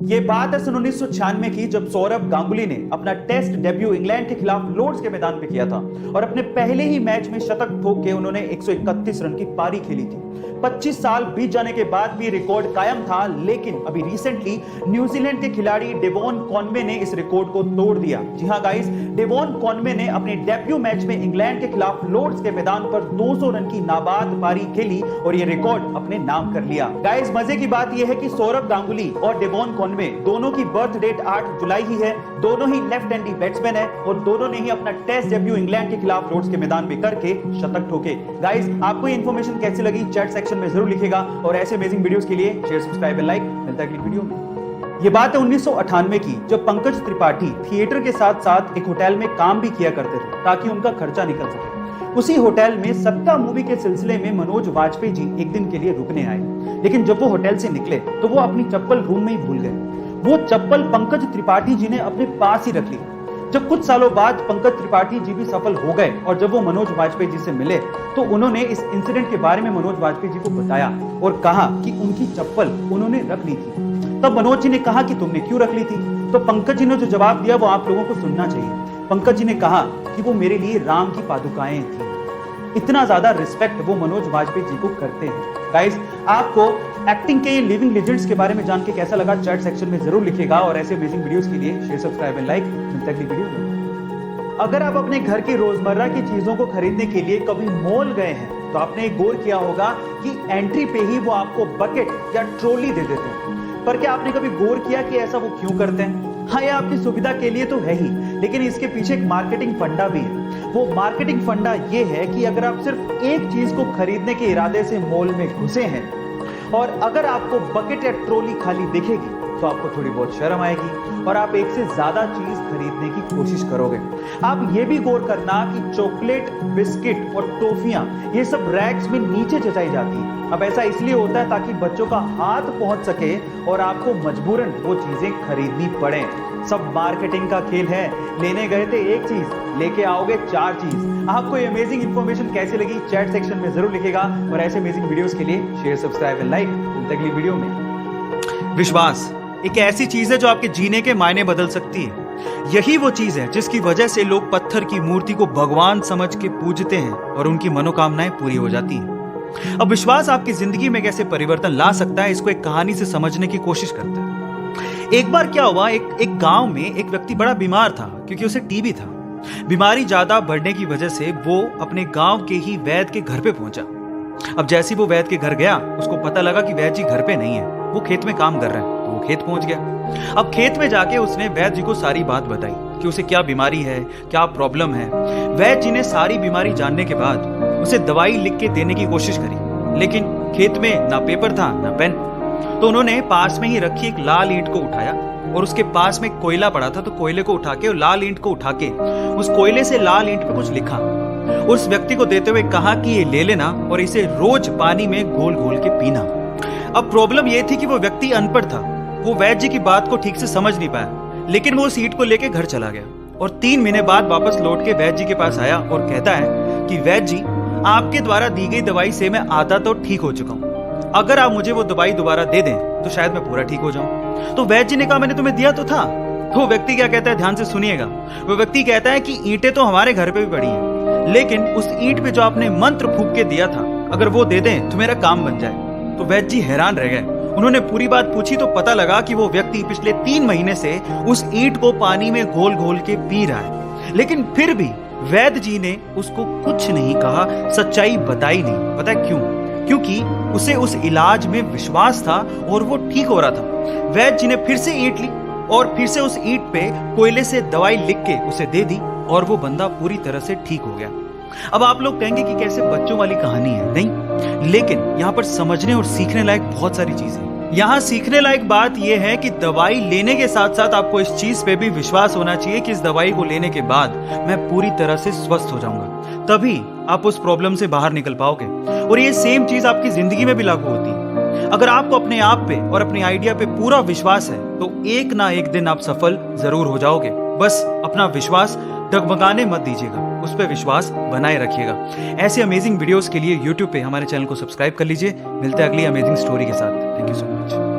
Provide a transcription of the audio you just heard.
ये बात है सन 1996 की, जब सौरभ गांगुली ने अपना टेस्ट डेब्यू इंग्लैंड के खिलाफ लॉर्ड्स के मैदान पे किया था और अपने पहले ही मैच में शतक ठोक के उन्होंने 131 रन की पारी खेली थी। 25 साल बीत जाने के बाद भी रिकॉर्ड कायम था, लेकिन अभी रिसेंटली न्यूजीलैंड के खिलाड़ी डेवॉन कॉनवे ने इस रिकॉर्ड को तोड़ दिया। जी हां गाइस, डेवॉन कॉनवे ने अपने डेब्यू मैच में इंग्लैंड के खिलाफ लॉर्ड्स के मैदान पर 200 रन की नाबाद पारी खेली और ये रिकॉर्ड अपने नाम कर लिया। गाइस, मजे की बात यह है कि सौरभ गांगुली और डेवॉन कॉनवे दोनों की बर्थ डेट 8 जुलाई ही है। दोनों ही लेफ्ट हैंडी बैट्समैन है और दोनों ने ही अपना टेस्ट डेब्यू इंग्लैंड के खिलाफ लॉर्ड्स के मैदान में करके शतक ठोके। गाइस, आपको ये इन्फॉर्मेशन कैसी लगी चैट सेक्शन में जरूर लिखेगा और ऐसे अमेजिंग वीडियोस के लिए शेयर, सब्सक्राइब एंड लाइक। मिलता है अगली वीडियो में। ये बात है 1998 की, जब पंकज त्रिपाठी थिएटर के साथ साथ एक होटल में काम भी किया करते थे ताकि उनका खर्चा निकल सके। उसी होटल में सत्ता मूवी के सिलसिले में मनोज वाजपेयी जी एक दिन के लिए रुकने आए, लेकिन जब वो होटल से निकले तो वो अपनी चप्पल रूम में ही भूल गए। वो चप्पल पंकज त्रिपाठी जी ने अपने पास ही रख ली। जब कुछ सालों बाद पंकज त्रिपाठी जी भी सफल हो गए और जब वो मनोज वाजपेयी जी से मिले तो उन्होंने इस इंसिडेंट के बारे में मनोज वाजपेयी जी को बताया और कहा कि उनकी चप्पल उन्होंने रख ली थी। तब मनोज जी ने कहा कि तुमने क्यों रख ली थी? तो पंकज जी ने जो जवाब दिया वो आप लोगों को सुनना चाहिए। पंकज जी ने कहा कि वो मेरे लिए राम की पादुकाएं थी। इतना ज्यादा रिस्पेक्ट वो मनोज वाजपेयी जी को करते हैं। गाइस, आपको एक्टिंग के लिविंग लेजेंड्स के बारे में जान के कैसा लगा चैट सेक्शन में जरूर लिखेगा और ऐसे अमेजिंग वीडियोस के लिए शेयर, सब्सक्राइब एंड लाइक। मिलते हैं अगली वीडियो में। अगर आप अपने घर की रोजमर्रा की चीजों को खरीदने के लिए कभी मॉल गए हैं तो आपने एक गौर किया होगा कि एंट्री पे ही वो आपको बकेट या ट्रॉली दे देते हैं। पर क्या आपने कभी गौर किया कि ऐसा वो क्यों करते हैं? हाँ, ये आपकी सुविधा के लिए तो है ही, लेकिन इसके पीछे एक मार्केटिंग फंडा भी है। वो मार्केटिंग फंडा ये है कि अगर आप सिर्फ एक चीज को खरीदने के इरादे से मॉल में घुसे हैं और अगर आपको बकेट या ट्रॉली खाली दिखेगी तो आपको थोड़ी बहुत शर्म आएगी और आप एक से ज्यादा चीज खरीदने की कोशिश करोगे। आप ये भी गौर करना कि चॉकलेट, बिस्किट और टॉफियां ये सब रैक्स में नीचे जचाई जाती है। अब ऐसा इसलिए होता है ताकि बच्चों का हाथ पहुंच सके और आपको मजबूरन वो चीजें खरीदनी पड़े। सब मार्केटिंग का खेल है। लेने गए थे एक चीज, लेके आओगे 4 चीज। आपको ये अमेजिंग इंफॉर्मेशन कैसी लगी चैट सेक्शन में जरूर लिखेगा और ऐसे अमेजिंग वीडियोस के लिए शेयर, सब्सक्राइब एंड लाइक। मिलते हैं अगली वीडियो में। विश्वास एक ऐसी चीज है जो आपके जीने के मायने बदल सकती है। यही वो चीज है जिसकी वजह से लोग पत्थर की मूर्ति को भगवान समझ के पूजते हैं और उनकी मनोकामनाएं पूरी हो जाती हैं। अब विश्वास आपकी जिंदगी में कैसे परिवर्तन ला सकता है, इसको एक कहानी से समझने की कोशिश करते हैं। एक बार क्या हुआ, एक गांव में एक व्यक्ति बड़ा बीमार था क्योंकि उसे टीबी था। बीमारी ज्यादा बढ़ने की वजह से वो अपने गांव के ही वैद्य के घर पे पहुंचा। अब जैसे ही वो वैद्य के घर गया, उसको पता लगा कि वैद्य जी घर पे नहीं है, वो खेत में काम कर रहे हैं। तो वो खेत पहुंच गया। अब खेत में जाके उसने वैद्य जी को सारी बात बताई कि उसे क्या बीमारी है, क्या प्रॉब्लम है। वैद्य जी ने सारी बीमारी जानने के बाद उसे दवाई लिख के देने की कोशिश करी, लेकिन खेत में ना पेपर था ना पेन। तो उन्होंने पास में ही रखी एक लाल ईंट को उठाया और उसके पास में कोयला पड़ा था, तो कोयले को उठा के और लाल ईंट को उठा के उस कोयले से लाल ईंट पे कुछ लिखा। उस व्यक्ति को देते हुए कहा कि ये ले लेना और इसे रोज पानी में घोल घोल के पीना। अब प्रॉब्लम ये थी कि वो व्यक्ति अनपढ़ था। वो वैद्य जी की बात को ठीक से समझ नहीं पाया, लेकिन वो उस ईंट को लेके घर चला गया और 3 महीने बाद वापस लौट के वैद्य जी के पास आया और कहता है कि वैद्य जी, आपके द्वारा दी गई दवाई से मैं आधा तो ठीक हो चुका हूँ। अगर आप मुझे वो दवाई दोबारा दे दें तो शायद मैं पूरा ठीक हो जाऊं। तो वैद्य जी ने कहा, मैंने तुम्हें दिया तो था। तो व्यक्ति क्या कहता है, ध्यान से सुनिएगा। वो व्यक्ति कहता है कि ईंटें तो हमारे घर पे भी पड़ी हैं, लेकिन उस ईंट पे जो आपने मंत्र फूंक के दिया था, अगर वो दे दें तो मेरा काम बन जाए। तो वैद्य जी हैरान रह गए। उन्होंने पूरी बात पूछी तो पता लगा कि वो व्यक्ति पिछले 3 महीने से उस ईंट को पानी में घोल घोल के पी रहा है, लेकिन फिर भी वैद्य जी ने उसको कुछ नहीं कहा, सच्चाई बताई नहीं। पता है क्यों? क्योंकि उसे उस इलाज में विश्वास था और वो ठीक हो रहा था। वैद्य जी ने फिर से ईंट ली और फिर से उस ईंट पे कोयले से दवाई लिख के उसे दे दी और वो बंदा पूरी तरह से ठीक हो गया। अब आप लोग कहेंगे कि कैसे बच्चों वाली कहानी है, नहीं, लेकिन यहाँ पर समझने और सीखने लायक बहुत सारी चीजें। यहाँ सीखने लायक बात यह है कि दवाई लेने के साथ साथ आपको इस चीज पे भी विश्वास होना चाहिए कि इस दवाई को लेने के बाद मैं पूरी तरह से स्वस्थ हो जाऊंगा, तभी आप उस प्रॉब्लम से बाहर निकल पाओगे। और ये सेम चीज आपकी जिंदगी में भी लागू होती है। अगर आपको अपने आप पे और अपने आइडिया पे पूरा विश्वास है तो एक ना एक दिन आप सफल जरूर हो जाओगे। बस अपना विश्वास डगमगाने मत दीजिएगा, उस पर विश्वास बनाए रखिएगा। ऐसे अमेजिंग वीडियोस के लिए YouTube पे हमारे चैनल को सब्सक्राइब कर लीजिए। मिलते हैं अगली अमेजिंग स्टोरी के साथ। Thank you so much.